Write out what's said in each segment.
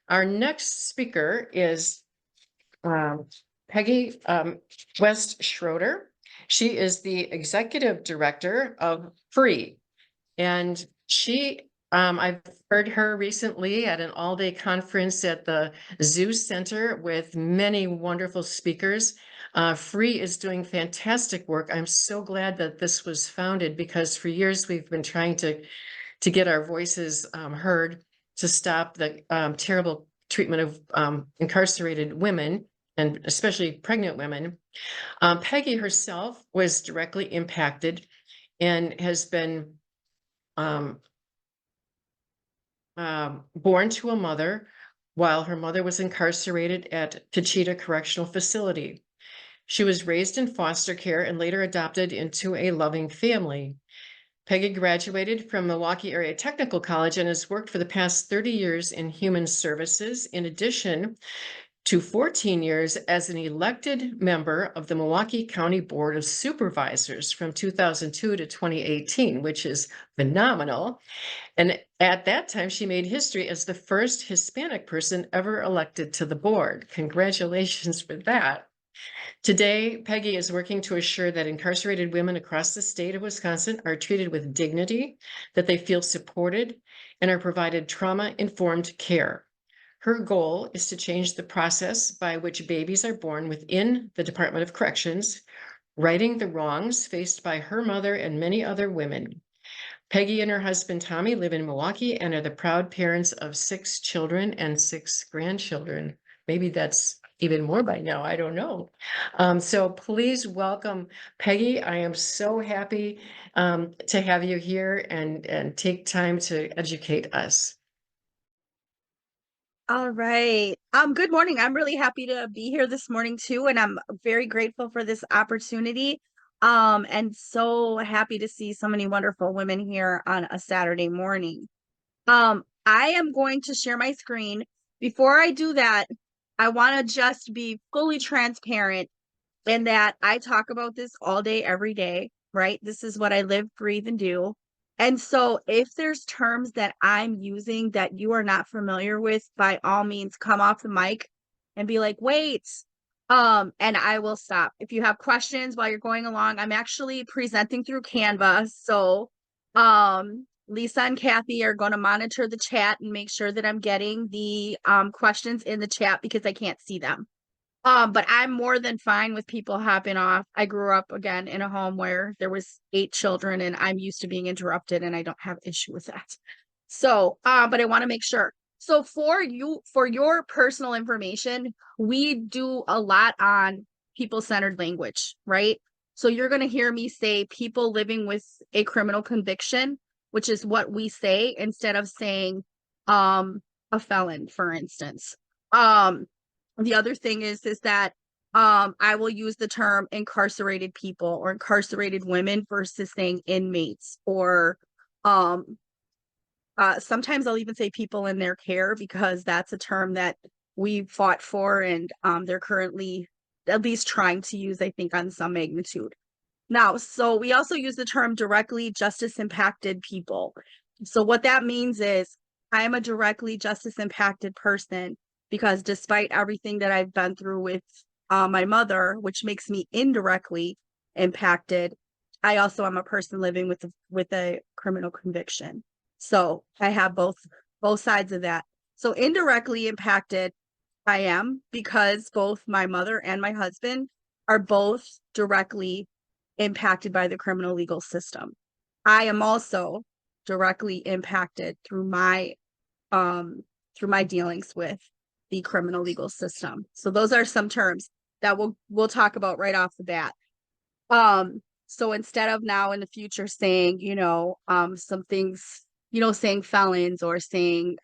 Our next speaker is Peggy West Schroder. She is the executive director of Free, and I've heard her recently at an all-day conference at the Zoo Center with many wonderful speakers. Free is doing fantastic work. I'm so glad that this was founded because for years we've been trying to get our voices heard to stop the terrible treatment of incarcerated women and especially pregnant women. Peggy herself was directly impacted and has been um, born to a mother while her mother was incarcerated at Tachita Correctional Facility. She was raised in foster care and later adopted into a loving family. Peggy graduated from Milwaukee Area Technical College and has worked for the past 30 years in human services, in addition to 14 years as an elected member of the Milwaukee County Board of Supervisors from 2002 to 2018, which is phenomenal. And at that time, she made history as the first Hispanic person ever elected to the board. Congratulations for that. Today, Peggy is working to assure that incarcerated women across the state of Wisconsin are treated with dignity, that they feel supported, and are provided trauma-informed care. Her goal is to change the process by which babies are born within the Department of Corrections, righting the wrongs faced by her mother and many other women. Peggy and her husband, Tommy, live in Milwaukee and are the proud parents of 6 children and 6 grandchildren. Maybe that's even more by now, I don't know. So please welcome Peggy. I am so happy to have you here and take time to educate us. All right. Good morning. I'm really happy to be here this morning too, and I'm very grateful for this opportunity. And so happy to see so many wonderful women here on a Saturday morning. I am going to share my screen. Before I do that, I want to just be fully transparent in that I talk about this all day, every day, right? This is what I live, breathe, and do. And so if there's terms that I'm using that you are not familiar with, by all means, come off the mic and be like, wait, and I will stop. If you have questions while you're going along, I'm actually presenting through Canva. So Lisa and Kathy are going to monitor the chat and make sure that I'm getting the questions in the chat because I can't see them. But I'm more than fine with people hopping off. I grew up again in a home where there was 8 children and I'm used to being interrupted and I don't have issue with that. So, but I want to make sure. So for your personal information, we do a lot on people-centered language, right? So you're going to hear me say people living with a criminal conviction, which is what we say instead of saying a felon, for instance. The other thing is that I will use the term incarcerated people or incarcerated women versus saying inmates or sometimes I'll even say people in their care because that's a term that we fought for and they're currently at least trying to use, I think, on some magnitude. Now, so we also use the term directly justice impacted people. So what that means is I am a directly justice impacted person because despite everything that I've been through with my mother, which makes me indirectly impacted, I also am a person living with a criminal conviction. So I have both sides of that. So indirectly impacted I am because both my mother and my husband are both directly impacted by the criminal legal system. I am also directly impacted through my dealings with the criminal legal system. So those are some terms that we'll talk about right off the bat. So instead of now in the future saying, some things, saying felons or saying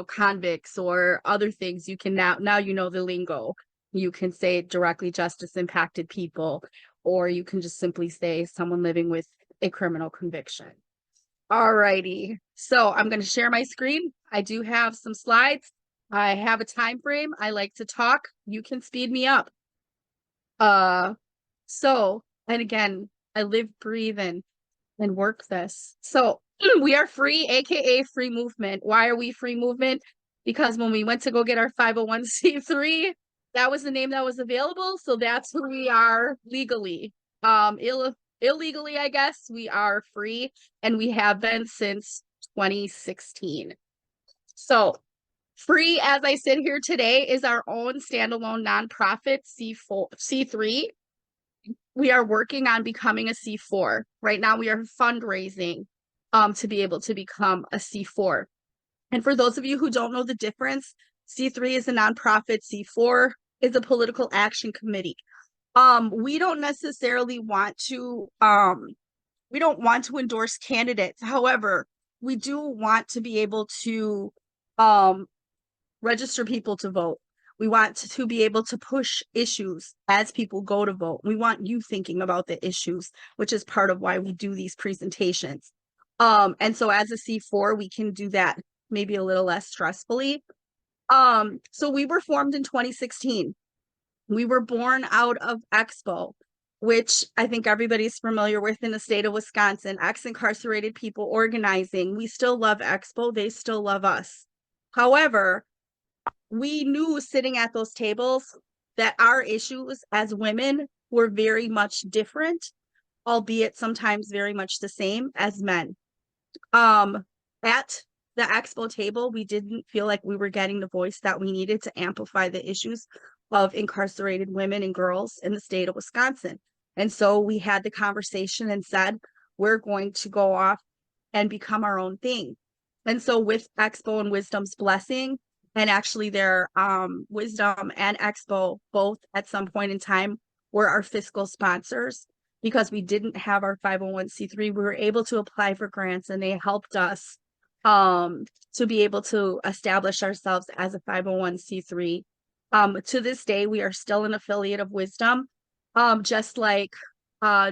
convicts or other things, you can now the lingo. You can say directly justice impacted people, or you can just simply say someone living with a criminal conviction. All righty. So I'm going to share my screen. I do have some slides. I have a time frame. I like to talk. You can speed me up. And again, I live, breathe, and work this. So we are free, aka free movement. Why are we free movement? because when we went to go get our 501(c)(3), that was the name that was available. So that's who we are legally. Illegally, I guess, we are free, and we have been since 2016. So free, as I sit here today, is our own standalone nonprofit C3. We are working on becoming a C4. Right now, we are fundraising to be able to become a C4. And for those of you who don't know the difference, C3 is a nonprofit, C4 is a political action committee. We don't necessarily want to we don't want to endorse candidates. However, we do want to be able to register people to vote. We want to be able to push issues as people go to vote. We want you thinking about the issues, which is part of why we do these presentations. And so as a C4, we can do that maybe a little less stressfully. So we were formed in 2016. We were born out of Expo, which I think everybody's familiar with in the state of Wisconsin, ex-incarcerated people organizing. We still love Expo. They still love us. However, we knew sitting at those tables that our issues as women were very much different, albeit sometimes very much the same as men. At the expo table, we didn't feel like we were getting the voice that we needed to amplify the issues of incarcerated women and girls in the state of Wisconsin. And so we had the conversation and said, we're going to go off and become our own thing. And so with Expo and Wisdom's blessing, and actually their Wisdom and Expo both at some point in time were our fiscal sponsors, because we didn't have our 501(c)(3. We were able to apply for grants, and they helped us to be able to establish ourselves as a 501(c)(3. To this day, we are still an affiliate of Wisdom, just like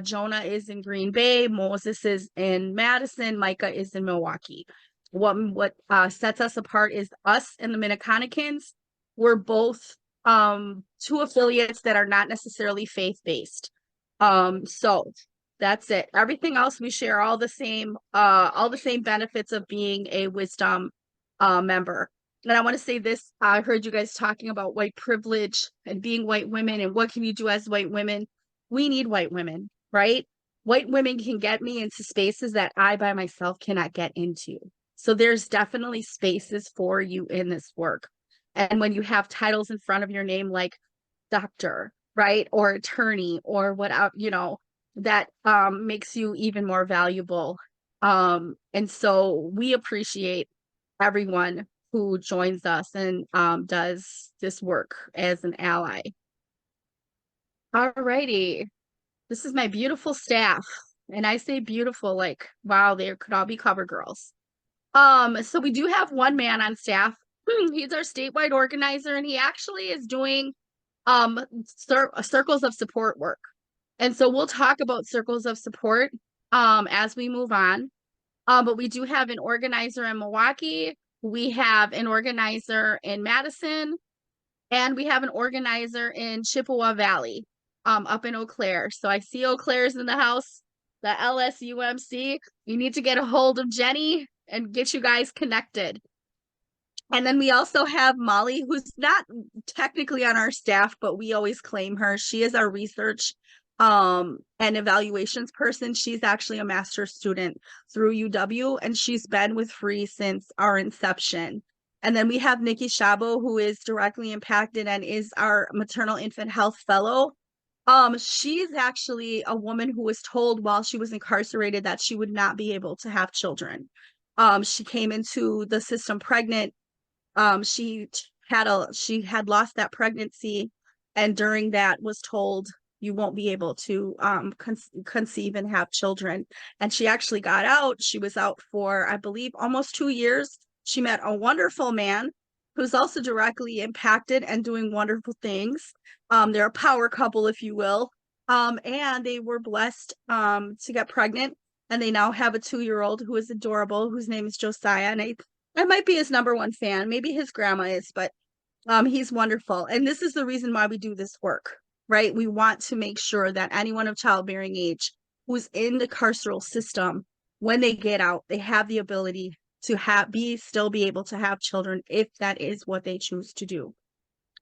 Jonah is in Green Bay, Moses is in Madison, Micah is in Milwaukee. What sets us apart is us and the Minneconnicans. We're both two affiliates that are not necessarily faith-based. So that's it. Everything else we share all the same benefits of being a Wisdom member. And I want to say this, I heard you guys talking about white privilege and being white women and what can you do as white women. We need white women, right? White women can get me into spaces that I by myself cannot get into. So there's definitely spaces for you in this work. And when you have titles in front of your name like doctor, right, or attorney or whatever, that makes you even more valuable. And so we appreciate everyone who joins us and does this work as an ally. All righty. This is my beautiful staff. And I say beautiful, like, wow, they could all be cover girls. So we do have one man on staff. He's our statewide organizer, and he actually is doing circles of support work. And so we'll talk about circles of support as we move on. But we do have an organizer in Milwaukee, we have an organizer in Madison, and we have an organizer in Chippewa Valley, up in Eau Claire. So I see Eau Claire's in the house, the LSUMC. You need to get a hold of Jenny and get you guys connected. And then we also have Molly, who's not technically on our staff, but we always claim her. She is our research and evaluations person. She's actually a master's student through UW, and she's been with Free since our inception. And then we have Nikki Shabo, who is directly impacted and is our maternal infant health fellow. She's actually a woman who was told while she was incarcerated that she would not be able to have children. She came into the system pregnant. She had lost that pregnancy, and during that was told you won't be able to conceive and have children. And she actually got out. She was out for, I believe, almost 2 years. She met a wonderful man who's also directly impacted and doing wonderful things. They're a power couple, if you will. And they were blessed to get pregnant. And they now have a 2-year-old who is adorable, whose name is Josiah. And I might be his #1 fan. Maybe his grandma is, but he's wonderful. And this is the reason why we do this work, right? We want to make sure that anyone of childbearing age who's in the carceral system, when they get out, they have the ability still be able to have children if that is what they choose to do.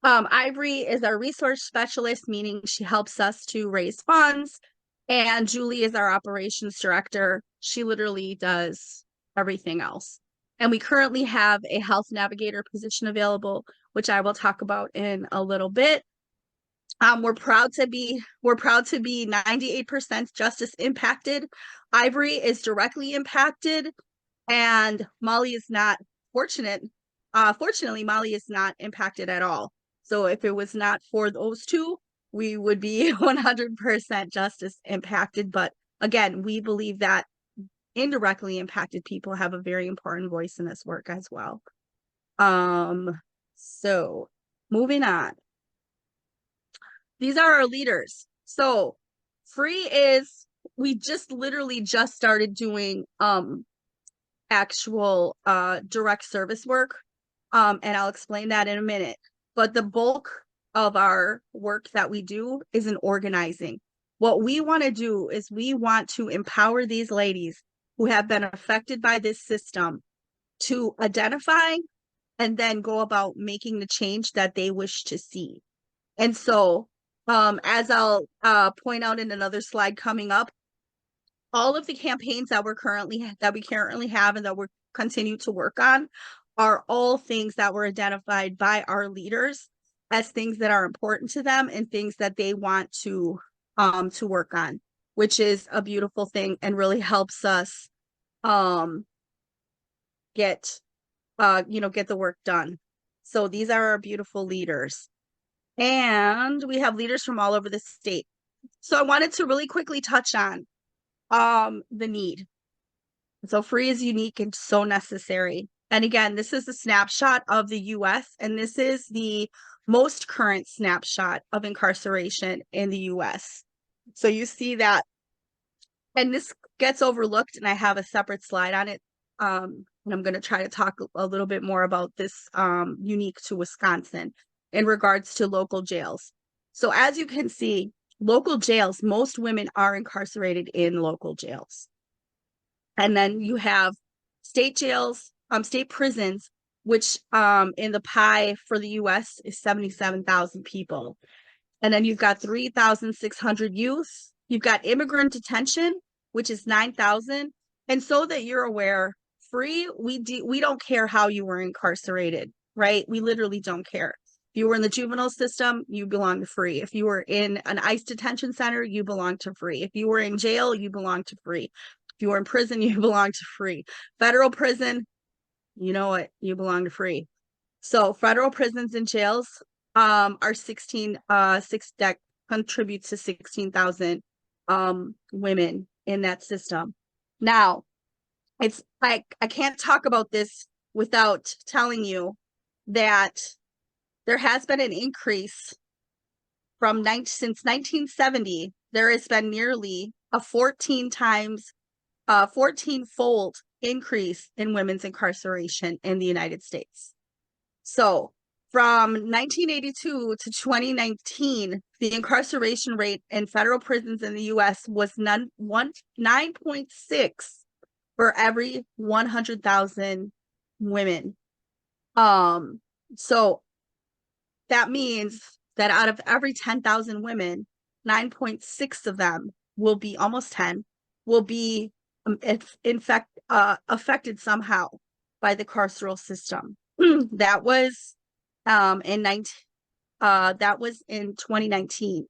Ivory is our resource specialist, meaning she helps us to raise funds. And Julie is our operations director. She literally does everything else. And we currently have a health navigator position available, which I will talk about in a little bit. We're proud to be 98% justice impacted. Ivory is directly impacted, and Molly is not fortunate. Fortunately, Molly is not impacted at all. So if it was not for those two, we would be 100% justice impacted. But again, we believe that indirectly impacted people have a very important voice in this work as well. So moving on. These are our leaders. So we just literally just started doing actual direct service work. And I'll explain that in a minute. But the bulk of our work that we do is in organizing. What we want to do is we want to empower these ladies who have been affected by this system to identify and then go about making the change that they wish to see. And so, as I'll point out in another slide coming up, all of the campaigns that we currently have and that we're continue to work on are all things that were identified by our leaders as things that are important to them and things that they want to work on, which is a beautiful thing and really helps us get the work done. So these are our beautiful leaders. And we have leaders from all over the state. So I wanted to really quickly touch on the need. So free is unique and so necessary. And again, this is a snapshot of the US, and this is the most current snapshot of incarceration in the US. So you see that, and this gets overlooked, and I have a separate slide on it. And I'm going to try to talk a little bit more about this unique to Wisconsin in regards to local jails. So as you can see, local jails, most women are incarcerated in local jails. And then you have state jails, state prisons, which in the pie for the US is 77,000 people. And then you've got 3,600 youth. You've got immigrant detention, which is 9,000. And so that you're aware, free, we don't care how you were incarcerated, right? We literally don't care. If you were in the juvenile system, you belong to free. If you were in an ICE detention center, you belong to free. If you were in jail, you belong to free. If you were in prison, you belong to free. Federal prison, you know what? You belong to free. So federal prisons and jails are that contributes to 16,000 women in that system. Now, it's like I can't talk about this without telling you that there has been an increase since 1970. There has been nearly a 14-fold increase in women's incarceration in the United States. So from 1982 to 2019, the incarceration rate in federal prisons in the US was 9.6 for every 100,000 women. So that means that out of every 10,000 women, 9.6 of them will be, almost 10, will be affected somehow by the carceral system. That was in 2019.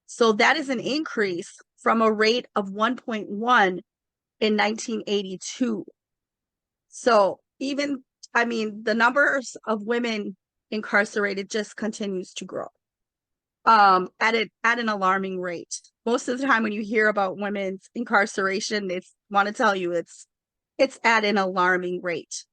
So that is an increase from a rate of 1.1 in 1982. So the numbers of women incarcerated just continues to grow at an alarming rate. Most of the time when you hear about women's incarceration, they want to tell you it's at an alarming rate.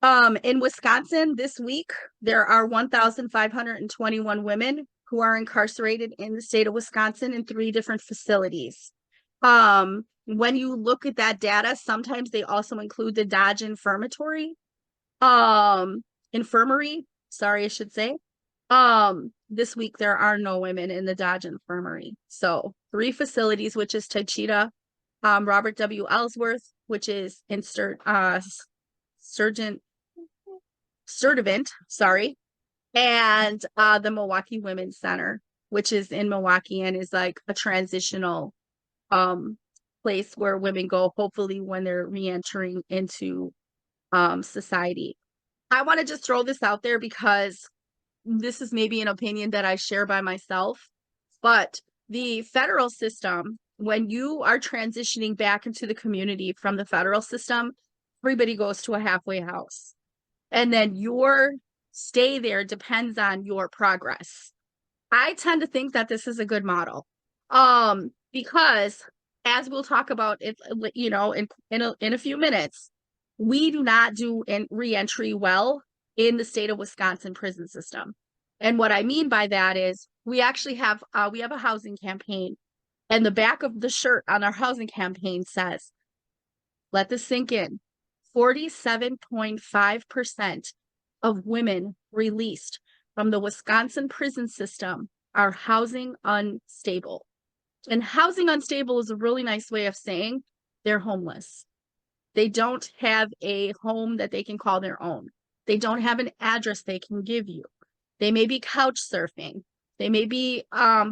In Wisconsin this week, there are 1,521 women who are incarcerated in the state of Wisconsin in 3 different facilities. When you look at that data, sometimes they also include the Dodge Infirmary, sorry, I should say. This week there are no women in the Dodge Infirmary. So 3 facilities, which is Tachita, Robert W. Ellsworth, which is in Sturtevant, sorry, and the Milwaukee Women's Center, which is in Milwaukee and is like a transitional um place where women go, hopefully when they're re-entering into society. I want to just throw this out there because this is maybe an opinion that I share by myself, but the federal system, when you are transitioning back into the community from the federal system, everybody goes to a halfway house. And then your stay there depends on your progress. I tend to think that this is a good model. Because as we'll talk about it, in a few minutes, we do not do reentry well in the state of Wisconsin prison system. And what I mean by that is we actually have we have a housing campaign, and the back of the shirt on our housing campaign says, let this sink in, 47.5% of women released from the Wisconsin prison system are housing unstable. And housing unstable is a really nice way of saying they're homeless. They don't have a home that they can call their own. They don't have an address they can give you. They may be couch surfing. They may be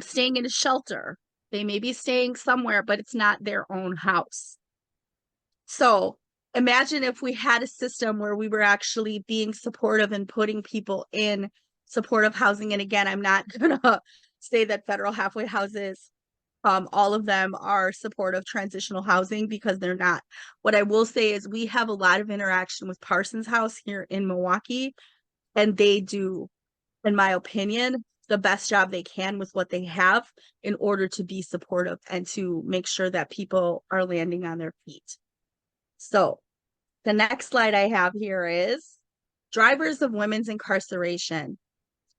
staying in a shelter. They may be staying somewhere, but it's not their own house. So imagine if we had a system where we were actually being supportive and putting people in supportive housing. And again, I'm not going to say that federal halfway houses, all of them are supportive transitional housing, because they're not. What I will say is we have a lot of interaction with Parsons House here in Milwaukee, and they do, in my opinion, the best job they can with what they have in order to be supportive and to make sure that people are landing on their feet. So the next slide I have here is drivers of women's incarceration.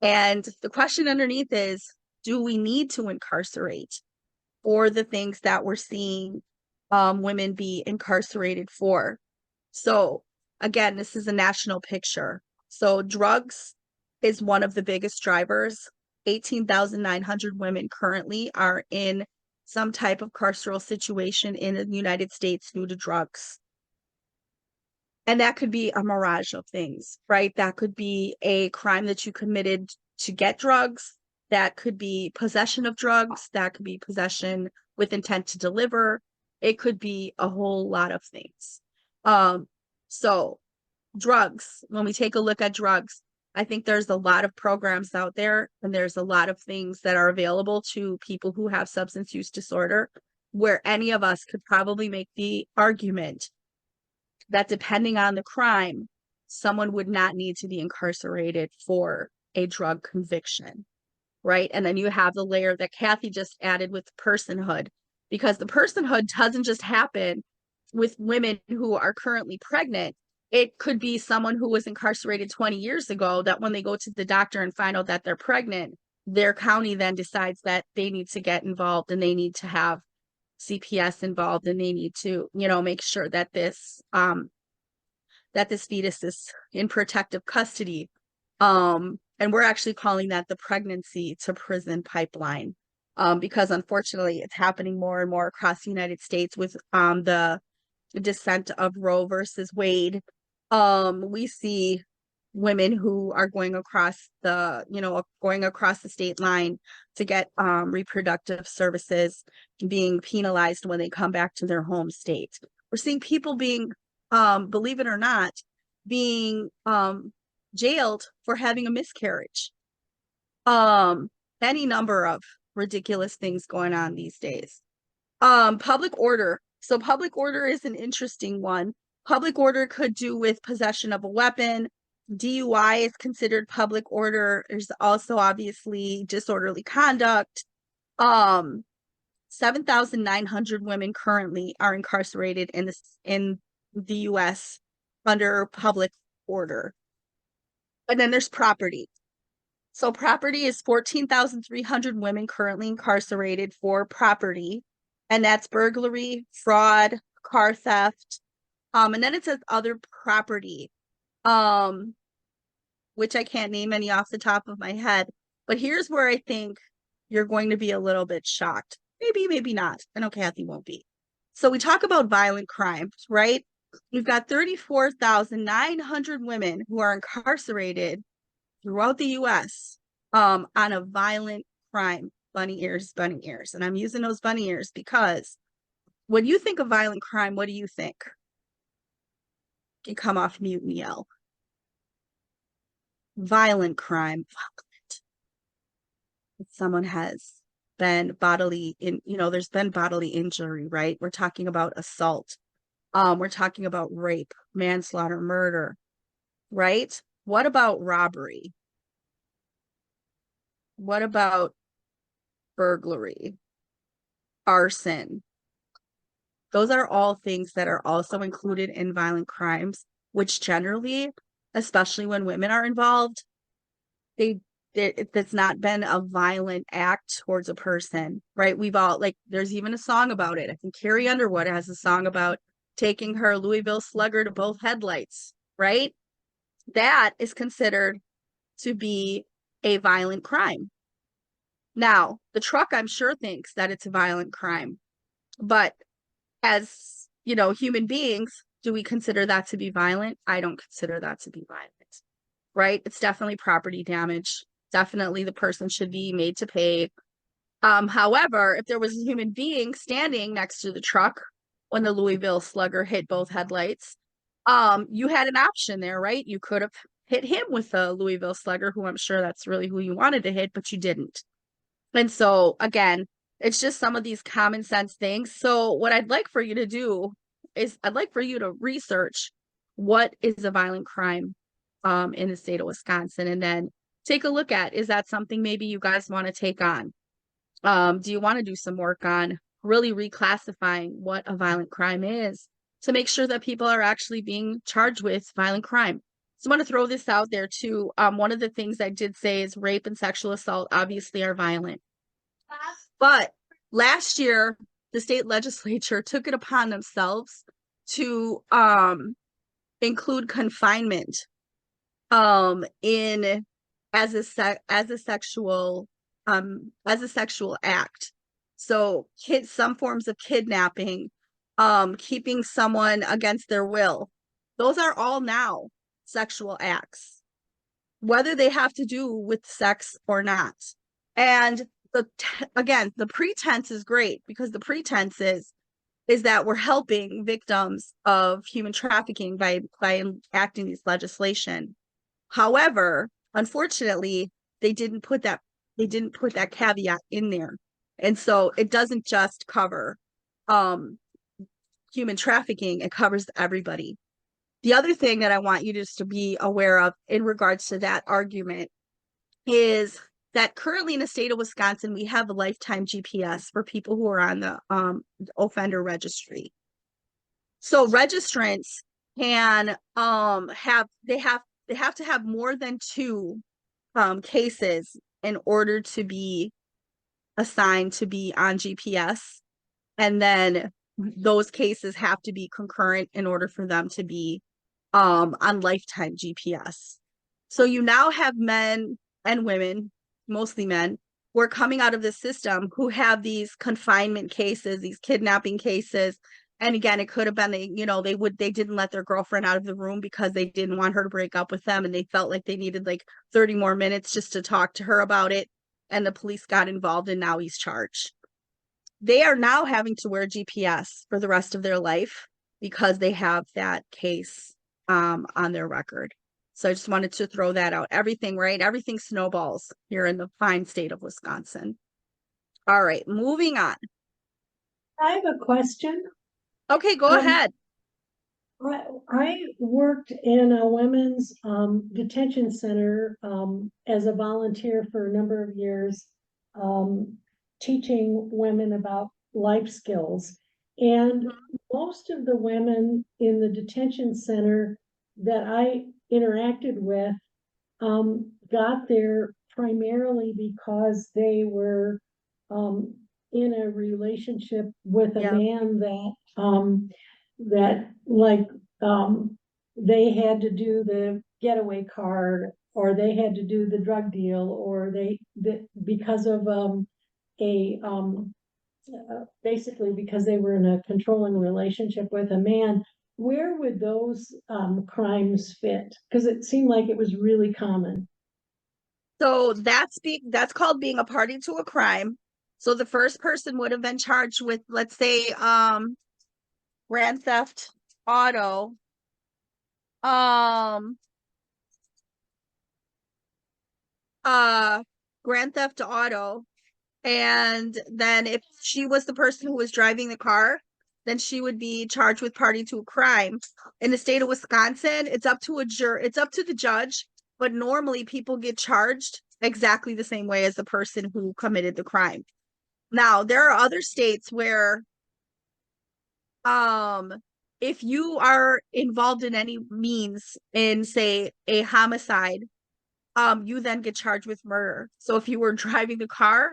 And the question underneath is, do we need to incarcerate for the things that we're seeing women be incarcerated for? So again, this is a national picture. So drugs is one of the biggest drivers. 18,900 women currently are in some type of carceral situation in the United States due to drugs. And that could be a mirage of things, right? That could be a crime that you committed to get drugs. That could be possession of drugs. That could be possession with intent to deliver. It could be a whole lot of things. So drugs, when we take a look at drugs, I think there's a lot of programs out there, and there's a lot of things that are available to people who have substance use disorder, where any of us could probably make the argument that depending on the crime, someone would not need to be incarcerated for a drug conviction, right? And then you have the layer that Kathy just added with personhood, because the personhood doesn't just happen with women who are currently pregnant. It could be someone who was incarcerated 20 years ago that when they go to the doctor and find out that they're pregnant, their county then decides that they need to get involved and they need to have CPS involved, and they need to, make sure that this fetus is in protective custody. And we're actually calling that the pregnancy to prison pipeline, because unfortunately it's happening more and more across the United States with the dissent of Roe versus Wade. We see women who are going across the state line to get reproductive services being penalized when they come back to their home state. We're seeing people being, believe it or not, being jailed for having a miscarriage. Any number of ridiculous things going on these days. Public order. So public order is an interesting one. Public order could do with possession of a weapon. DUI is considered public order. There's also obviously disorderly conduct. 7,900 women currently are incarcerated in the US under public order. And then there's property. So property is 14,300 women currently incarcerated for property, and that's burglary, fraud, car theft. And then it says other property, which I can't name any off the top of my head. But here's where I think you're going to be a little bit shocked. Maybe, maybe not. I know Kathy won't be. So we talk about violent crimes, right? We've got 34,900 women who are incarcerated throughout the US on a violent crime. Bunny ears, bunny ears. And I'm using those bunny ears because when you think of violent crime, what do you think? You come off mute and yell. Violent crime. Someone has been bodily in, there's been bodily injury, right? We're talking about assault. We're talking about rape, manslaughter, murder, right? What about robbery? What about burglary, arson? Those are all things that are also included in violent crimes, which generally, especially when women are involved, they that's not been a violent act towards a person, right? We've all like there's even a song about it. I think Carrie Underwood has a song about taking her Louisville Slugger to both headlights, right? That is considered to be a violent crime. Now, the truck, I'm sure, thinks that it's a violent crime, but as human beings, do we consider that to be violent? I don't consider that to be violent, right? It's definitely property damage. Definitely the person should be made to pay. However, if there was a human being standing next to the truck when the Louisville Slugger hit both headlights, you had an option there, right? You could have hit him with the Louisville Slugger, who I'm sure that's really who you wanted to hit, but you didn't. And so again, it's just some of these common sense things. So what I'd like for you to do is I'd like for you to research what is a violent crime in the state of Wisconsin, and then take a look at, is that something maybe you guys want to take on? Do you want to do some work on really reclassifying what a violent crime is to make sure that people are actually being charged with violent crime? So I want to throw this out there too. One of the things I did say is rape and sexual assault obviously are violent. But last year, the state legislature took it upon themselves to include confinement in as a sexual act. So some forms of kidnapping, keeping someone against their will, those are all now sexual acts, whether they have to do with sex or not. And again, the pretense is great because the pretense is that we're helping victims of human trafficking by enacting these legislation. However, unfortunately, they didn't put that caveat in there. And so it doesn't just cover um, human trafficking, it covers everybody. The other thing that I want you just to be aware of in regards to that argument is that currently in the state of Wisconsin, we have a lifetime GPS for people who are on the offender registry. So registrants can they have to have more than two cases in order to be assigned to be on GPS. And then those cases have to be concurrent in order for them to be on lifetime GPS. So you now have men and women, mostly men, who are coming out of the system who have these confinement cases, these kidnapping cases. And again, it could have been they didn't let their girlfriend out of the room because they didn't want her to break up with them, and they felt like they needed like 30 more minutes just to talk to her about it. And the police got involved, and now he's charged. They are now having to wear GPS for the rest of their life because they have that case on their record. So I just wanted to throw that out. Everything snowballs here in the fine state of Wisconsin. All right, moving on. I have a question. Okay, go ahead. I worked in a women's detention center as a volunteer for a number of years, um, teaching women about life skills. And most of the women in the detention center that I interacted with got there primarily because they were in a relationship with a man that like they had to do the getaway card, or they had to do the drug deal, or because of a basically because they were in a controlling relationship with a man, where would those crimes fit? Because it seemed like it was really common. So that's called being a party to a crime. So the first person would have been charged with, let's say, grand theft auto. Um, uh, Grand theft auto. And then if she was the person who was driving the car, then she would be charged with party to a crime. In the state of Wisconsin, it's up to it's up to the judge, but normally people get charged exactly the same way as the person who committed the crime. Now, there are other states where um if you are involved in any means in, say, a homicide, you then get charged with murder. So if you were driving the car,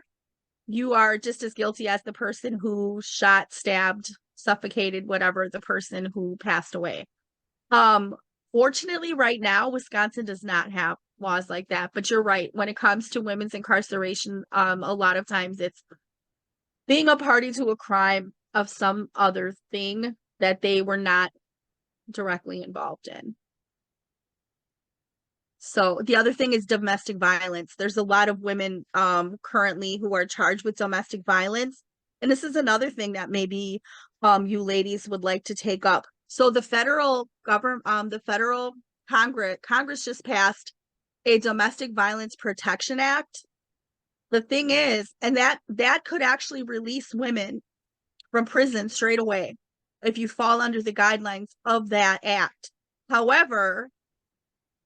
you are just as guilty as the person who shot, stabbed, suffocated, whatever, the person who passed away. Um, Fortunately, right now, Wisconsin does not have laws like that. But you're right. When it comes to women's incarceration, a lot of times it's being a party to a crime of some other thing that they were not directly involved in. So the other thing is domestic violence. There's a lot of women currently who are charged with domestic violence. And this is another thing that maybe you ladies would like to take up. So the federal government, the federal Congress just passed a Domestic Violence Protection Act. The thing is, and that could actually release women from prison straight away if you fall under the guidelines of that act. However,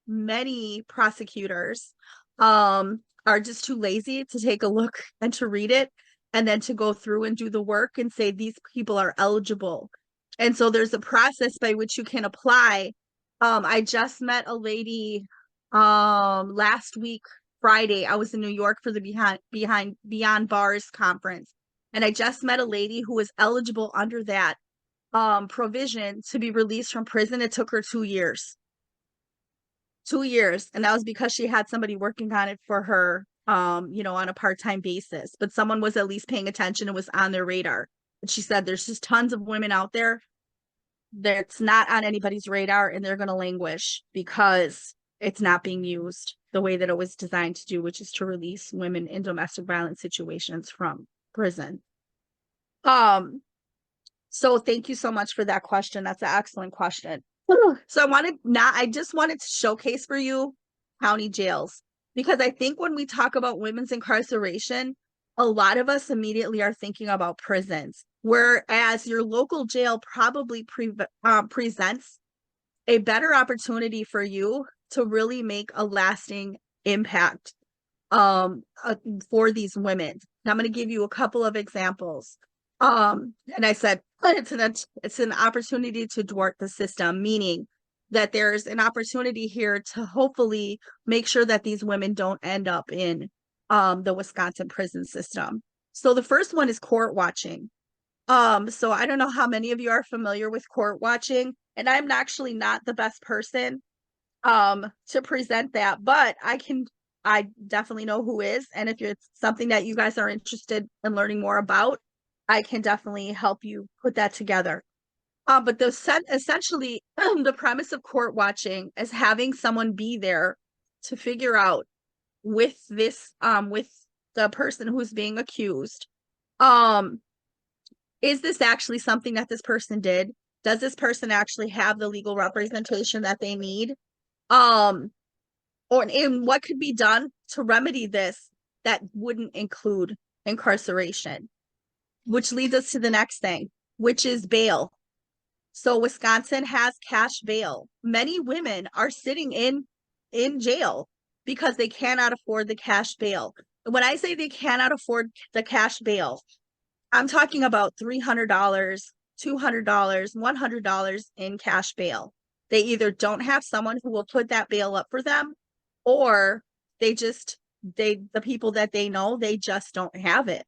many prosecutors are just too lazy to take a look and to read it and then to go through and do the work and say these people are eligible. And so there's a process by which you can apply. I just met a lady last week, Friday. I was in New York for the Beyond Bars conference. And I just met a lady who was eligible under that provision to be released from prison. It took her 2 years. 2 years. And that was because she had somebody working on it for her, on a part-time basis. But someone was at least paying attention. It was on their radar. And she said there's just tons of women out there that's not on anybody's radar, and they're going to languish because it's not being used the way that it was designed to do, which is to release women in domestic violence situations from prison. So thank you so much for that question. That's an excellent question. So I just wanted to showcase for you county jails, because I think when we talk about women's incarceration, a lot of us immediately are thinking about prisons, whereas your local jail probably presents a better opportunity for you to really make a lasting impact for these women. And I'm going to give you a couple of examples. And I said it's an opportunity to thwart the system, meaning that there's an opportunity here to hopefully make sure that these women don't end up in the Wisconsin prison system. So the first one is court watching. So I don't know how many of you are familiar with court watching, and I'm actually not the best person to present that, but I definitely know who is. And if it's something that you guys are interested in learning more about, I can definitely help you put that together. But essentially, the premise of court watching is having someone be there to figure out with the person who's being accused, is this actually something that this person did? Does this person actually have the legal representation that they need? Or and what could be done to remedy this that wouldn't include incarceration? Which leads us to the next thing, which is bail. So Wisconsin has cash bail. Many women are sitting in jail because they cannot afford the cash bail. When I say they cannot afford the cash bail, I'm talking about $300, $200, $100 in cash bail. They either don't have someone who will put that bail up for them, or the people that they know, they just don't have it.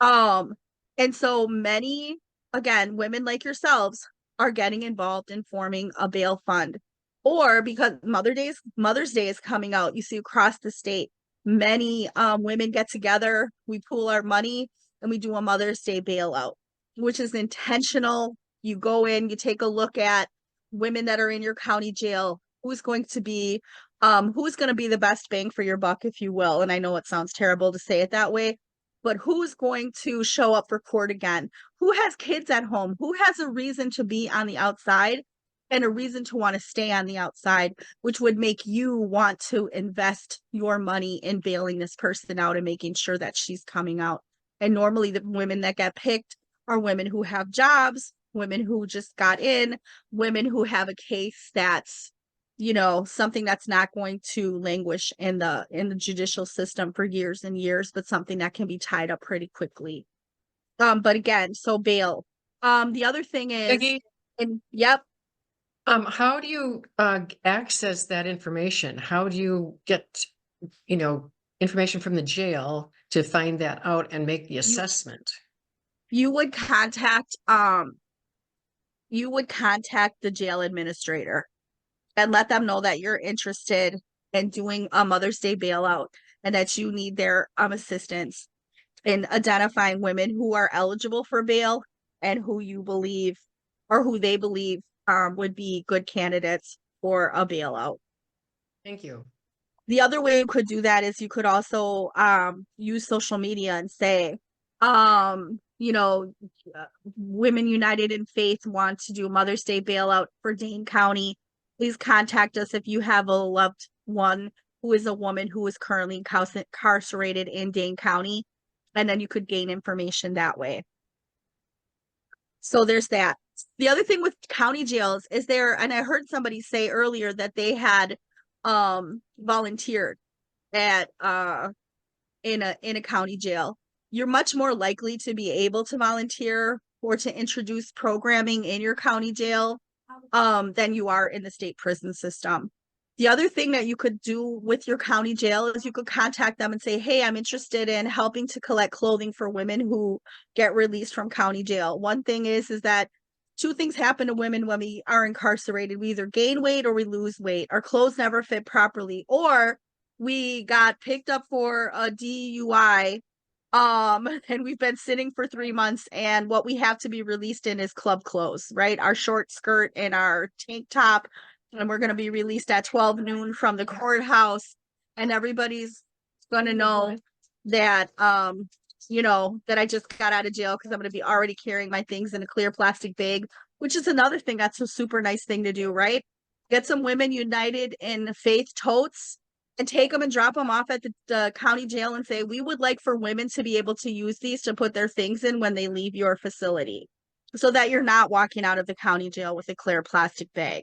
And so many, again, women like yourselves are getting involved in forming a bail fund. Or because Mother's Day is coming out, you see across the state, many women get together, we pool our money, and we do a Mother's Day bailout, which is intentional You go in, you take a look at women that are in your county jail, who's going to be the best bang for your buck, if you will. And I know it sounds terrible to say it that way, but who's going to show up for court again? Who has kids at home? Who has a reason to be on the outside and a reason to want to stay on the outside, which would make you want to invest your money in bailing this person out and making sure that she's coming out. And normally the women that get picked are women who have jobs, women who just got in, women who have a case that's, you know, something that's not going to languish in the judicial system for years and years, but something that can be tied up pretty quickly. But again, so bail. The other thing is, Peggy, yep. how do you access that information? How do you get, information from the jail to find that out and make the assessment? You would contact the jail administrator and let them know that you're interested in doing a Mother's Day bailout and that you need their assistance in identifying women who are eligible for bail and who you believe or who they believe would be good candidates for a bailout. Thank you. The other way you could do that is you could also use social media and say, Women United in Faith want to do Mother's Day bailout for Dane County. Please contact us if you have a loved one who is a woman who is currently incarcerated in Dane County. And then you could gain information that way. So there's that. The other thing with county jails is and I heard somebody say earlier that they had volunteered at in a county jail. You're much more likely to be able to volunteer or to introduce programming in your county jail than you are in the state prison system. The other thing that you could do with your county jail is you could contact them and say, hey, I'm interested in helping to collect clothing for women who get released from county jail. One thing is that two things happen to women when we are incarcerated. We either gain weight or we lose weight. Our clothes never fit properly, or we got picked up for a DUI and we've been sitting for 3 months, and what we have to be released in is club clothes, right? Our short skirt and our tank top, and we're going to be released at 12 noon from the courthouse, and everybody's going to know that that I just got out of jail because I'm going to be already carrying my things in a clear plastic bag, which is another thing that's a super nice thing to do, right? Get some Women United in Faith totes and take them and drop them off at the county jail and say, we would like for women to be able to use these to put their things in when they leave your facility, so that you're not walking out of the county jail with a clear plastic bag.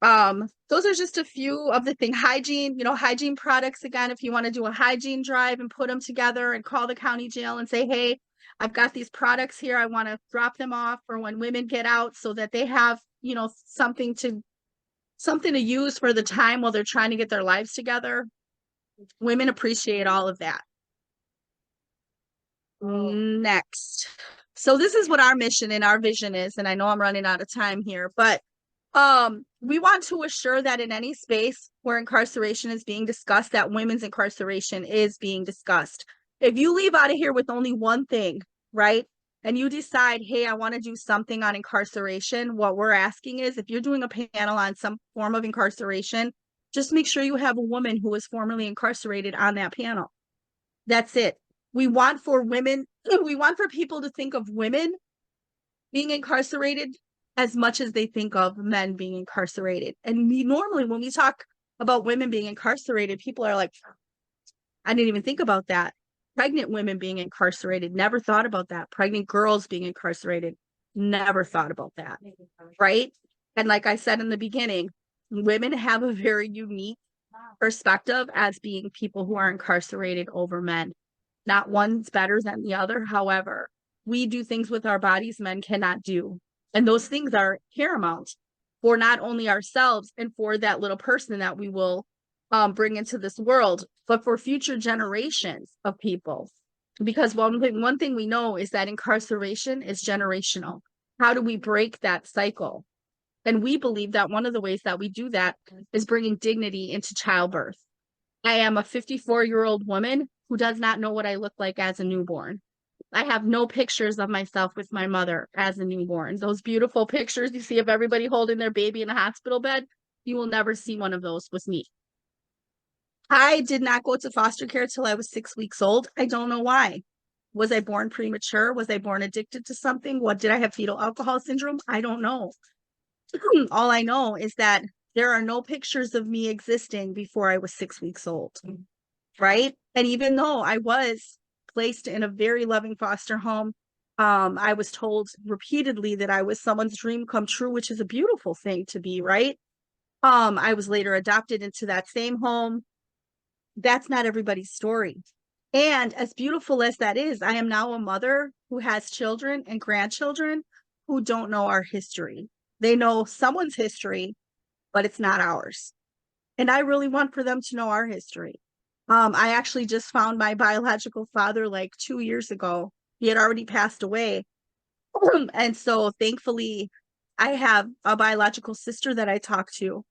Those are just a few of the things. Hygiene products. Again, if you want to do a hygiene drive and put them together and call the county jail and say, hey, I've got these products here. I want to drop them off for when women get out so that they have, something to use for the time while they're trying to get their lives together. Women appreciate all of that. Next. So this is what our mission and our vision is. And I know I'm running out of time here, but we want to assure that in any space where incarceration is being discussed, that women's incarceration is being discussed. If you leave out of here with only one thing, right, and you decide, hey, I want to do something on incarceration, what we're asking is, if you're doing a panel on some form of incarceration, just make sure you have a woman who was formerly incarcerated on that panel. That's it. We want for people to think of women being incarcerated as much as they think of men being incarcerated. And normally when we talk about women being incarcerated, people are like, I didn't even think about that. Pregnant women being incarcerated, never thought about that. Pregnant girls being incarcerated, never thought about that, right? And like I said in the beginning, women have a very unique perspective as being people who are incarcerated over men. Not one's better than the other. However, we do things with our bodies men cannot do. And those things are paramount for not only ourselves and for that little person that we will bring into this world, but for future generations of people. Because one thing we know is that incarceration is generational. How do we break that cycle? And we believe that one of the ways that we do that is bringing dignity into childbirth. I am a 54-year-old woman who does not know what I look like as a newborn. I have no pictures of myself with my mother as a newborn. Those beautiful pictures you see of everybody holding their baby in a hospital bed, you will never see one of those with me. I did not go to foster care till I was 6 weeks old. I don't know why. Was I born premature? Was I born addicted to something? What, did I have fetal alcohol syndrome? I don't know. All I know is that there are no pictures of me existing before I was 6 weeks old. Right? And even though I was placed in a very loving foster home, I was told repeatedly that I was someone's dream come true, which is a beautiful thing to be, right? I was later adopted into that same home. That's not everybody's story. And as beautiful as that is, I am now a mother who has children and grandchildren who don't know our history. They know someone's history, but it's not ours. And I really want for them to know our history. I actually just found my biological father like 2 years ago. He had already passed away. And so thankfully I have a biological sister that I talk to.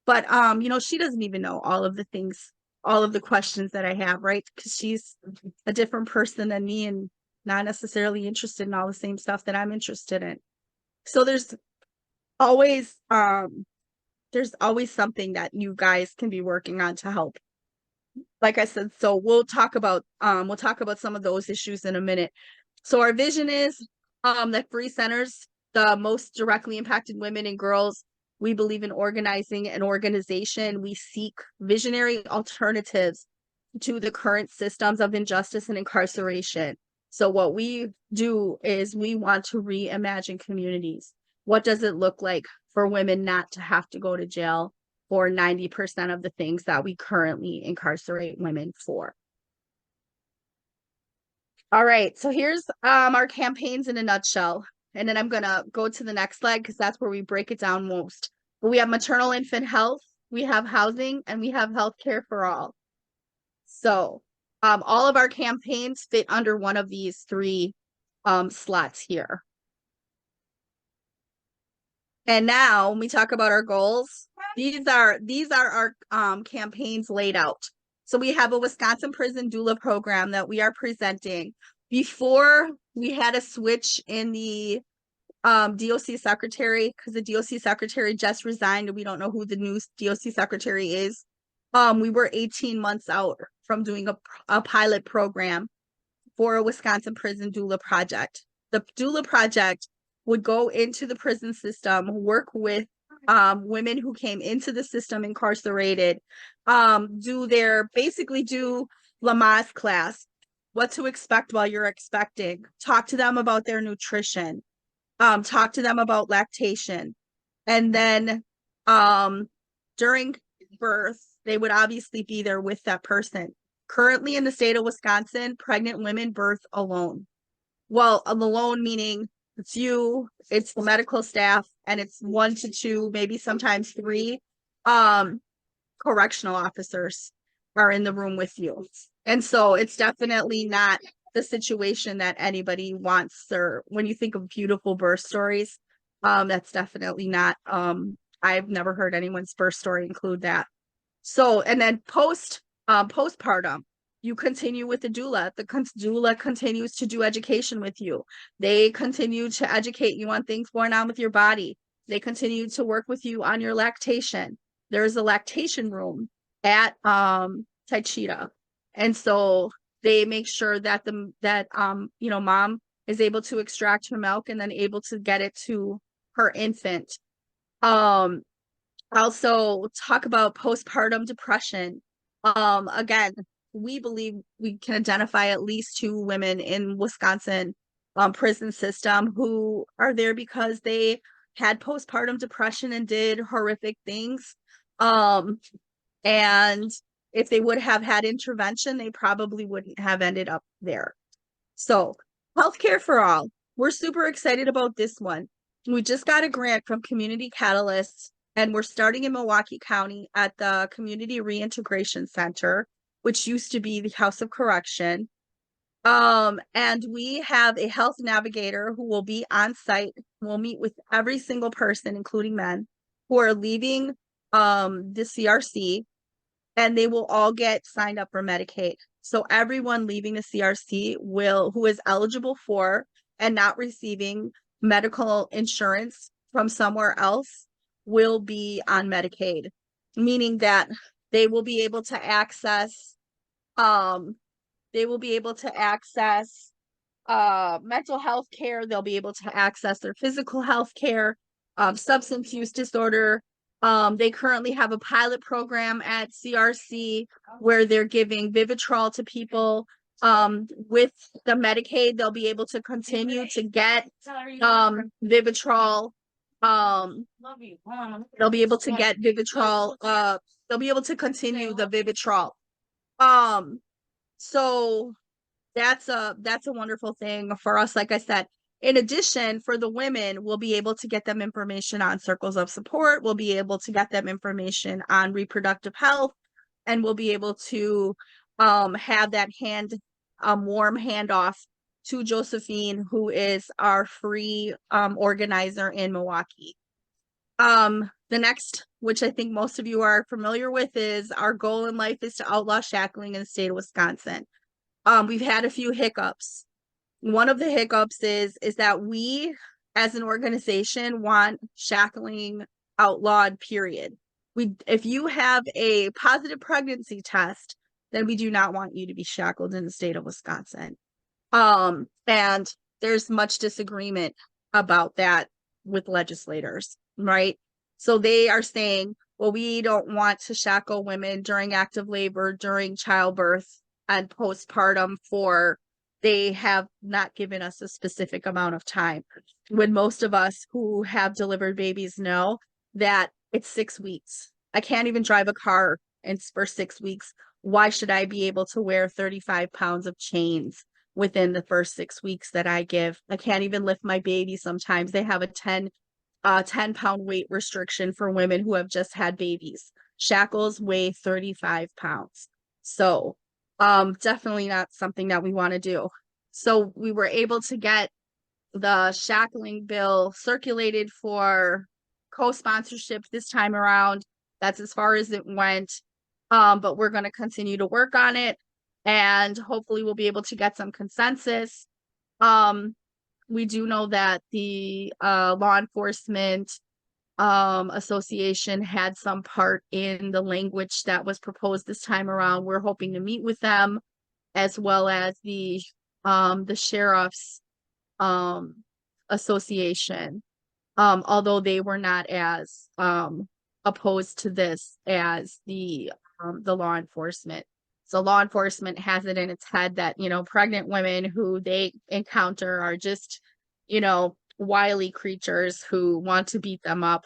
But you know, she doesn't even know all of the things, all of the questions that I have, right? Because she's a different person than me and not necessarily interested in all the same stuff that I'm interested in. So always there's always something that you guys can be working on to help. Like I said, so we'll talk about some of those issues in a minute. So our vision is that free centers, the most directly impacted women and girls. We believe in organizing an organization. We seek visionary alternatives to the current systems of injustice and incarceration. So what we do is we want to reimagine communities. What does it look like for women not to have to go to jail for 90% of the things that we currently incarcerate women for? All right, so here's our campaigns in a nutshell. And then I'm gonna go to the next slide because that's where we break it down most. But we have maternal infant health, we have housing, and we have healthcare for all. So all of our campaigns fit under one of these three slots here. And now when we talk about our goals, these are our campaigns laid out. So we have a Wisconsin prison doula program that we are presenting. Before we had a switch in the DOC secretary, because the DOC secretary just resigned and we don't know who the new DOC secretary is. We were 18 months out from doing a pilot program for a Wisconsin prison doula project. The doula project would go into the prison system, work with women who came into the system incarcerated, basically do Lamaze class, what to expect while you're expecting, talk to them about their nutrition, talk to them about lactation. And then during birth, they would obviously be there with that person. Currently in the state of Wisconsin, pregnant women birth alone. Well, alone meaning it's you, it's the medical staff, and it's 1 to 2, maybe sometimes 3 correctional officers are in the room with you. And so it's definitely not the situation that anybody wants. Or when you think of beautiful birth stories, that's definitely not, I've never heard anyone's birth story include that. So, and then postpartum, you continue with the doula. The doula continues to do education with you. They continue to educate you on things going on with your body. They continue to work with you on your lactation. There's a lactation room at Taichita. And so they make sure that mom is able to extract her milk and then able to get it to her infant. Also talk about postpartum depression. Again, we believe we can identify at least 2 women in Wisconsin prison system who are there because they had postpartum depression and did horrific things. And if they would have had intervention, they probably wouldn't have ended up there. So healthcare for all. We're super excited about this one. We just got a grant from Community Catalyst, and we're starting in Milwaukee County at the Community Reintegration Center, which used to be the House of Correction. And we have a health navigator who will be on site. We'll meet with every single person, including men, who are leaving the CRC, and they will all get signed up for Medicaid. So everyone leaving the CRC who is eligible for and not receiving medical insurance from somewhere else will be on Medicaid, meaning that they will be able to access, um, mental health care. They'll be able to access their physical health care, substance use disorder. They currently have a pilot program at CRC where they're giving Vivitrol to people. With the Medicaid, they'll be able to continue to get Vivitrol. They'll be able to get Vivitrol. They'll be able to continue the Vivitrol. So that's a wonderful thing for us. Like I said, in addition, for the women, we'll be able to get them information on circles of support. We'll be able to get them information on reproductive health, and we'll be able to have that warm handoff to Josephine, who is our free organizer in Milwaukee. The next, which I think most of you are familiar with, is our goal in life is to outlaw shackling in the state of Wisconsin. We've had a few hiccups. One of the hiccups is that we, as an organization, want shackling outlawed, period. If you have a positive pregnancy test, then we do not want you to be shackled in the state of Wisconsin. And there's much disagreement about that with legislators, right? So they are saying, well, we don't want to shackle women during active labor, during childbirth, and postpartum they have not given us a specific amount of time. When most of us who have delivered babies know that it's 6 weeks. I can't even drive a car for 6 weeks. Why should I be able to wear 35 pounds of chains within the first 6 weeks that I give? I can't even lift my baby sometimes. They have a 10-pound weight restriction for women who have just had babies. Shackles weigh 35 pounds. So definitely not something that we want to do. So we were able to get the shackling bill circulated for co-sponsorship this time around. That's as far as it went. But we're going to continue to work on it, and hopefully we'll be able to get some consensus. We do know that the law enforcement association had some part in the language that was proposed this time around. We're hoping to meet with them, as well as the sheriff's association, although they were not as opposed to this as the law enforcement. So law enforcement has it in its head that, pregnant women who they encounter are just, wily creatures who want to beat them up,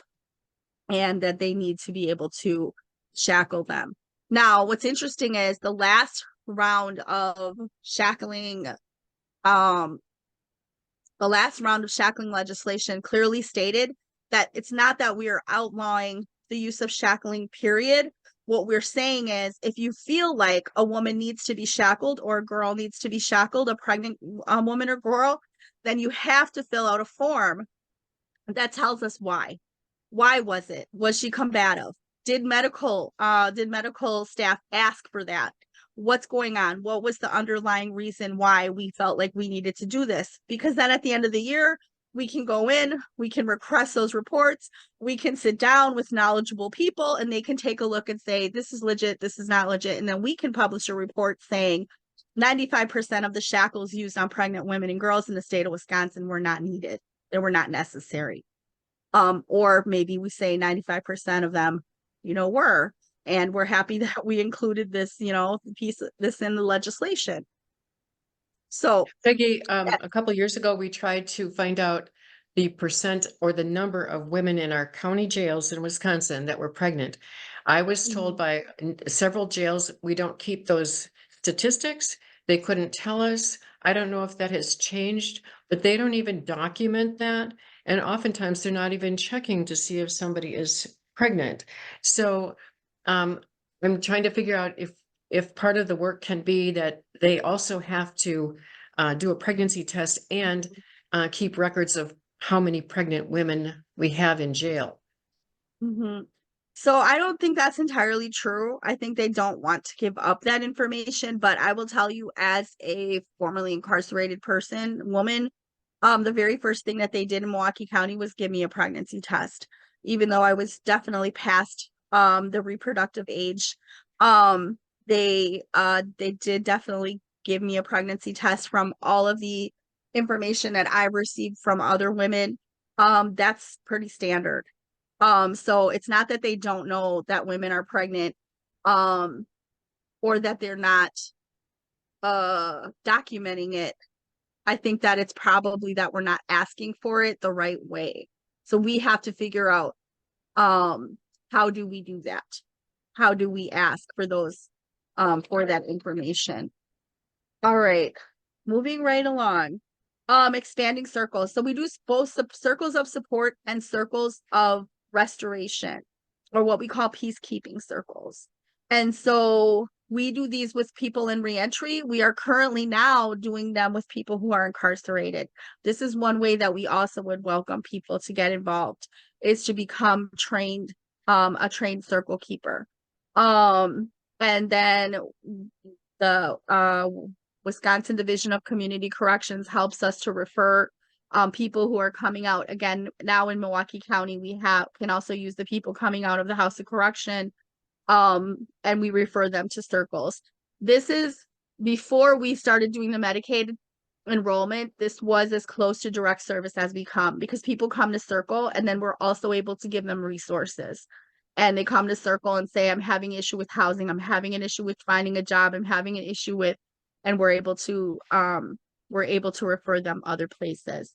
and that they need to be able to shackle them. Now, what's interesting is the last round of shackling, legislation clearly stated that it's not that we are outlawing the use of shackling, period. What we're saying is, if you feel like a woman needs to be shackled, or a girl needs to be shackled, a pregnant woman or girl, then you have to fill out a form that tells us why. Why was it? Was she combative? Did medical staff ask for that? What's going on? What was the underlying reason why we felt like we needed to do this? Because then at the end of the year, we can go in, we can request those reports, we can sit down with knowledgeable people, and they can take a look and say, this is legit, this is not legit. And then we can publish a report saying 95% of the shackles used on pregnant women and girls in the state of Wisconsin were not needed. They were not necessary. Or maybe we say 95% of them, were, and we're happy that we included this, piece of this in the legislation. So Peggy, a couple of years ago, we tried to find out the percent or the number of women in our county jails in Wisconsin that were pregnant. I was told by several jails, we don't keep those statistics. They couldn't tell us. I don't know if that has changed, but they don't even document that. And oftentimes they're not even checking to see if somebody is pregnant. So I'm trying to figure out if part of the work can be that they also have to do a pregnancy test and keep records of how many pregnant women we have in jail. Mm-hmm. So I don't think that's entirely true. I think they don't want to give up that information, but I will tell you as a formerly incarcerated woman, the very first thing that they did in Milwaukee County was give me a pregnancy test, even though I was definitely past the reproductive age. They did definitely give me a pregnancy test from all of the information that I received from other women. That's pretty standard. So it's not that they don't know that women are pregnant, um, or that they're not documenting it. I think that it's probably that we're not asking for it the right way. So we have to figure out how do we do that? How do we ask for those for that information? All right, moving right along. Expanding circles. So we do both circles of support and circles of restoration, or what we call peacekeeping circles. And so we do these with people in reentry. We are currently now doing them with people who are incarcerated. This is one way that we also would welcome people to get involved, is to become trained, a trained circle keeper. And then the Wisconsin Division of Community Corrections helps us to refer people who are coming out. Again, now in Milwaukee County, we can also use the people coming out of the House of Correction, and we refer them to circles. This is before we started doing the Medicaid enrollment. This was as close to direct service as we come, because people come to circle and then we're also able to give them resources. And they come to circle and say, I'm having an issue with housing, I'm having an issue with finding a job, I'm having an issue with, and we're able to refer them other places.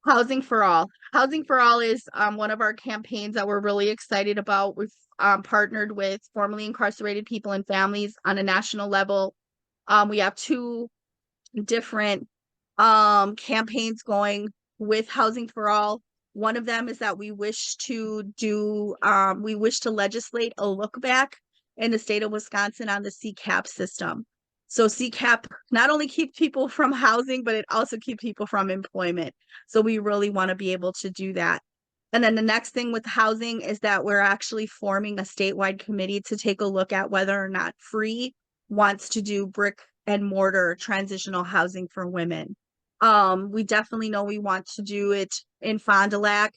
Housing for All. Housing for All is one of our campaigns that we're really excited about. We've partnered with formerly incarcerated people and families on a national level. We have two different campaigns going with Housing for All. One of them is that we wish to legislate a look back in the state of Wisconsin on the CCAP system. So CCAP not only keeps people from housing, but it also keeps people from employment. So we really want to be able to do that. And then the next thing with housing is that we're actually forming a statewide committee to take a look at whether or not Free wants to do brick and mortar transitional housing for women. We definitely know we want to do it in Fond du Lac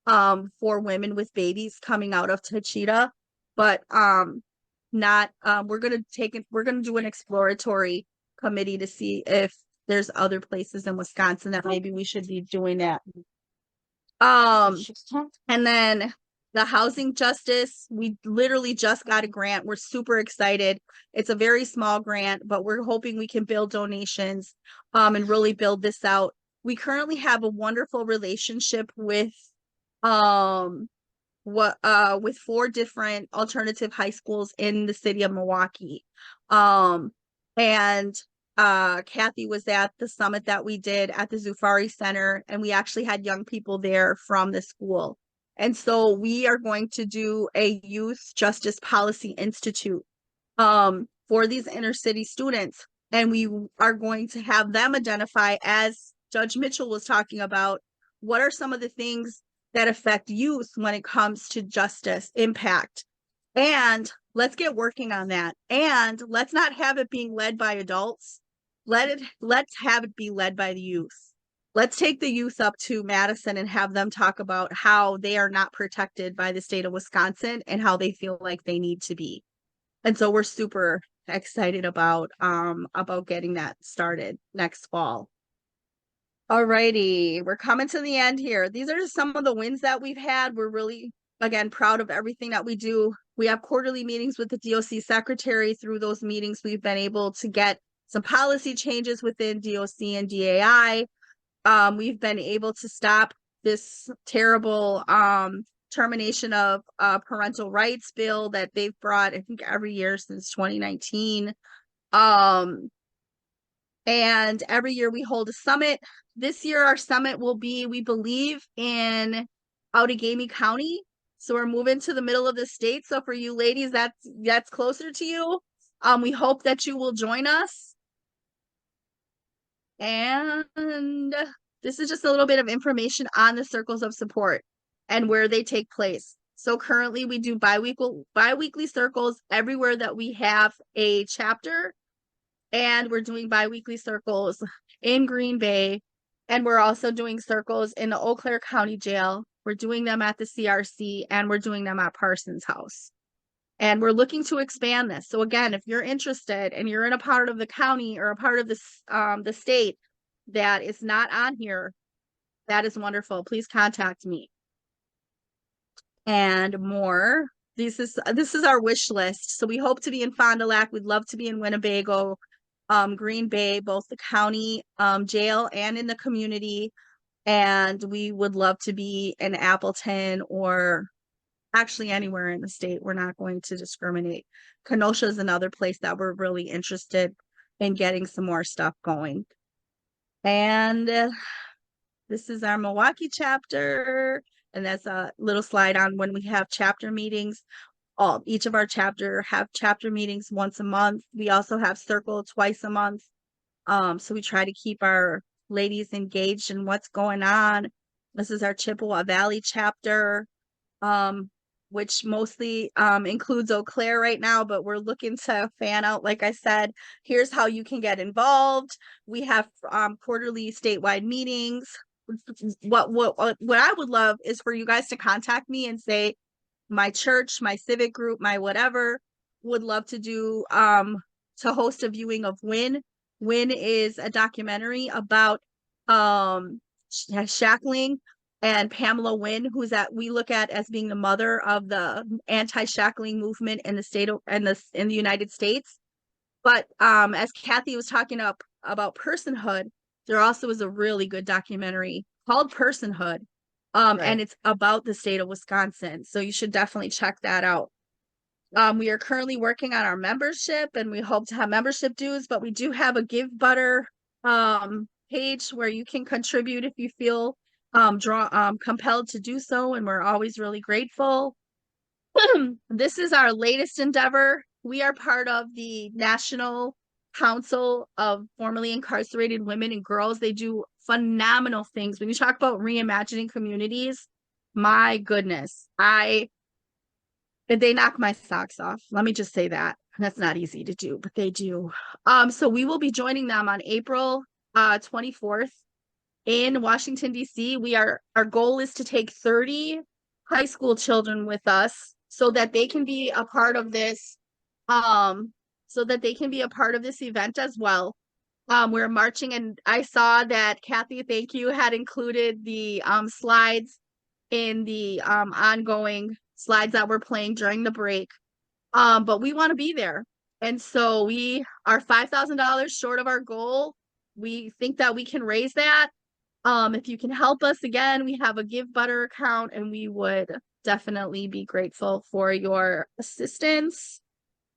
for women with babies coming out of Tachita, but we're gonna do an exploratory committee to see if there's other places in Wisconsin that maybe we should be doing that. And then the housing justice, we literally just got a grant. We're super excited. It's a very small grant, but we're hoping we can build donations and really build this out. We currently have a wonderful relationship with with 4 different alternative high schools in the city of Milwaukee. And Kathy was at the summit that we did at the Zufari Center, and we actually had young people there from the school. And so we are going to do a Youth Justice Policy Institute for these inner city students. And we are going to have them identify, as Judge Mitchell was talking about, what are some of the things that affect youth when it comes to justice impact. And let's get working on that. And let's not have it being led by adults. Let's have it be led by the youth. Let's take the youth up to Madison and have them talk about how they are not protected by the state of Wisconsin and how they feel like they need to be. And so we're super excited about getting that started next fall. Alrighty, we're coming to the end here. These are just some of the wins that we've had. We're really, again, proud of everything that we do. We have quarterly meetings with the DOC secretary. Through those meetings, we've been able to get some policy changes within DOC and DAI. We've been able to stop this terrible termination of parental rights bill that they've brought, I think, every year since 2019. And every year we hold a summit. This year our summit will be, we believe, in Outagamie County. So we're moving to the middle of the state. So for you ladies, that's closer to you. We hope that you will join us. And this is just a little bit of information on the circles of support and where they take place. So currently we do bi-weekly circles everywhere that we have a chapter, and we're doing bi-weekly circles in Green Bay, and we're also doing circles in the Eau Claire County Jail. We're doing them at the CRC, and we're doing them at Parsons House. And we're looking to expand this. So again, if you're interested and you're in a part of the county or a part of the state that is not on here, that is wonderful. Please contact me. And more. This is our wish list. So we hope to be in Fond du Lac. We'd love to be in Winnebago, Green Bay, both the county jail and in the community. And we would love to be in Appleton or actually anywhere in the state. We're not going to discriminate. Kenosha is another place that we're really interested in getting some more stuff going. And this is our Milwaukee chapter. And that's a little slide on when we have chapter meetings. Each of our chapter have chapter meetings once a month. We also have circle twice a month. So we try to keep our ladies engaged in what's going on. This is our Chippewa Valley chapter, which mostly includes Eau Claire right now, but we're looking to fan out. Like I said, here's how you can get involved. We have quarterly statewide meetings. What I would love is for you guys to contact me and say, my church, my civic group, my whatever, would love to do to host a viewing of Win. Win is a documentary about shackling, and Pamela Wynn, we look at as being the mother of the anti-shackling movement in the state of, in the United States. But as Kathy was talking about personhood, there also is a really good documentary called Personhood. And it's about the state of Wisconsin. So you should definitely check that out. We are currently working on our membership, and we hope to have membership dues, but we do have a Give Butter page where you can contribute if you feel compelled to do so, and we're always really grateful. This is our latest endeavor. We are part of the National Council of Formerly Incarcerated Women and Girls. They do phenomenal things. When you talk about reimagining communities, my goodness, they knock my socks off. Let me just say that. That's not easy to do, but they do. So we will be joining them on April 24th in Washington, D.C. Our goal is to take 30 high school children with us so that they can be a part of this, event as well. We're marching, and I saw that Kathy, thank you, had included the slides in the ongoing slides that we're playing during the break. But we want to be there. And so we are $5,000 short of our goal. We think that we can raise that. If you can help us, again, we have a Give Butter account, and we would definitely be grateful for your assistance.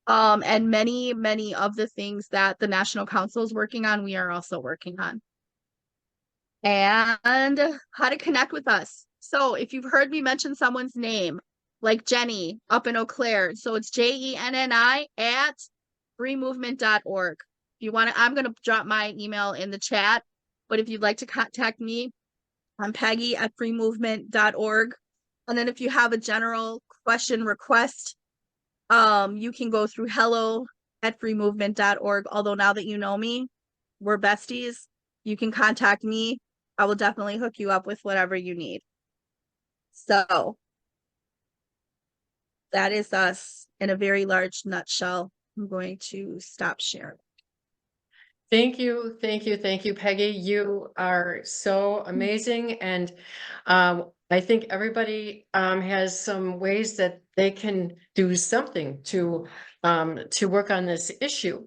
And many, many of the things that the National Council is working on, we are also working on. And how to connect with us. So if you've heard me mention someone's name, like Jenny up in Eau Claire, so it's JENNI at freemovement.org. If you want to, I'm going to drop my email in the chat, but if you'd like to contact me, I'm Peggy at freemovement.org. And then if you have a general question request, you can go through hello@freemovement.org. Although now that you know me, we're besties, you can contact me. I will definitely hook you up with whatever you need. So that is us in a very large nutshell. I'm going to stop sharing. Thank you, Peggy. You are so amazing, and I think everybody has some ways that they can do something to work on this issue.